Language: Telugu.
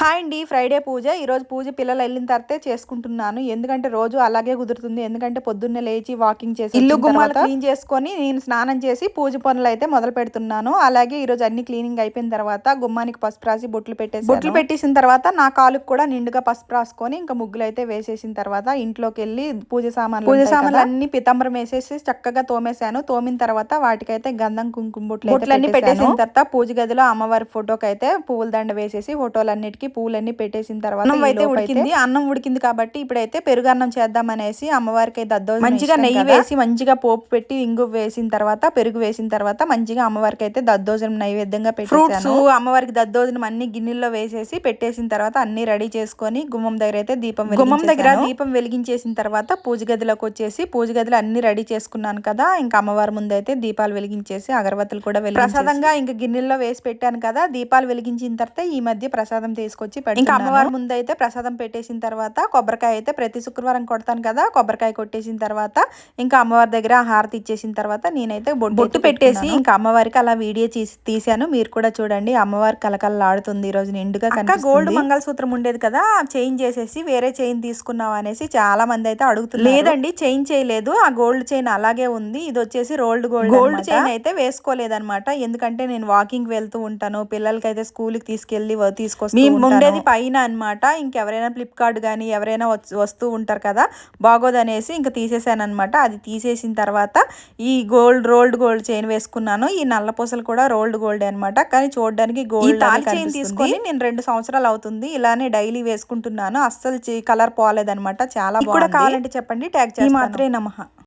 హాయ్ అండి. ఫ్రైడే పూజ. ఈరోజు పూజ పిల్లలు వెళ్ళిన తర్వాతే చేసుకుంటున్నాను. ఎందుకంటే రోజు అలాగే కుదురుతుంది. ఎందుకంటే పొద్దున్నే లేచి వాకింగ్ చేసి ఇల్లు గుమ్మాలు క్లీన్ చేసుకొని నేను స్నానం చేసి పూజ పనులు అయితే మొదలు పెడుతున్నాను. అలాగే ఈరోజు అన్ని క్లీనింగ్ అయిపోయిన తర్వాత గుమ్మానికి పసుపు రాసి బొట్లు పెట్టేసిన తర్వాత నా కాలుకు కూడా నిండుగా పసుపు రాసుకొని ఇంకా ముగ్గులు అయితే వేసేసిన తర్వాత ఇంట్లోకి వెళ్ళి పూజ సామాన్లు అన్ని పితాంబరం వేసేసి చక్కగా తోమేశాను. తోమిన తర్వాత వాటికైతే గంధం కుంకుమ బొట్లన్నీ పెట్టేసిన తర్వాత పూజ గదిలో అమ్మవారి ఫోటోకి అయితే పువ్వుల దండ వేసేసి ఫోటోలన్నిటికీ పూలన్నీ పెట్టేసిన తర్వాత అన్నం ఉడికింది కాబట్టి ఇప్పుడైతే పెరుగన్నం చేద్దాం అనేసి అమ్మవారికి దద్దోజనం మంచిగా నెయ్యి వేసి మంచిగా పోపు పెట్టి ఇంగు వేసిన తర్వాత పెరుగు వేసిన తర్వాత మంచిగా అమ్మవారికి అయితే దద్దోజనం నైవేద్యంగా పెట్టేసాను. అమ్మవారికి దద్దోజనం అన్ని గిన్నెల్లో వేసేసి పెట్టేసిన తర్వాత అన్ని రెడీ చేసుకొని గుమ్మం దగ్గర అయితే దీపం వెలిగించేసిన తర్వాత పూజ గదిలోకి వచ్చేసి పూజ గదిలో అన్ని రెడీ చేసుకున్నాను కదా. ఇంకా అమ్మవారి ముందు అయితే దీపాలు వెలిగించేసి అగరబత్తులు కూడా ప్రసాదంగా ఇంకా గిన్నెల్లో వేసి పెట్టాను కదా. దీపాలు వెలిగించిన తర్వాత ఈ మధ్య ప్రసాదం తీసుకొచ్చి ఇంకా అమ్మవారి ముందు అయితే ప్రసాదం పెట్టేసిన తర్వాత కొబ్బరికాయ అయితే ప్రతి శుక్రవారం కొడతాను కదా. కొబ్బరికాయ కొట్టేసిన తర్వాత ఇంకా అమ్మవారి దగ్గర హారతి ఇచ్చేసిన తర్వాత నేనైతే బొట్టు పెట్టేసి ఇంకా అమ్మవారికి అలా వీడియో తీసాను. మీరు కూడా చూడండి. అమ్మవారి కలకలలాడుతుంది ఈ రోజు నిండుగా. గోల్డ్ మంగళసూత్రం ఉండేది కదా, చైన్ చేసేసి వేరే చైన్ తీసుకున్నావు అనేసి చాలా మంది అయితే అడుగుతున్నారు. లేదండి, చైన్ చేయలేదు. ఆ గోల్డ్ చైన్ అలాగే ఉంది. ఇది వచ్చేసి గోల్డ్ చైన్ అయితే వేసుకోలేదన్నమాట. ఎందుకంటే నేను వాకింగ్ వెళ్తూ ఉంటాను, పిల్లలకైతే స్కూల్కి తీసుకెళ్లి తీసుకొస్తాను. ఉండేది పైన అనమాట. ఇంకెవరైనా ఫ్లిప్కార్ట్ కానీ ఎవరైనా వస్తూ ఉంటారు కదా, బాగోదనేసి ఇంకా తీసేసాను అనమాట. అది తీసేసిన తర్వాత ఈ రోల్డ్ గోల్డ్ చైన్ వేసుకున్నాను. ఈ నల్ల పూసలు కూడా రోల్డ్ గోల్డ్ అనమాట. కానీ చూడడానికి గోల్డ్ చైన్ తీసుకొని నేను 2 సంవత్సరాలు అవుతుంది. ఇలానే డైలీ వేసుకుంటున్నాను. అస్సలు కలర్ పోలేదనమాట. చాలా బాగుంది. కావాలంటే చెప్పండి, ట్యాగ్ చేస్తాను. మాత్రమే నమః.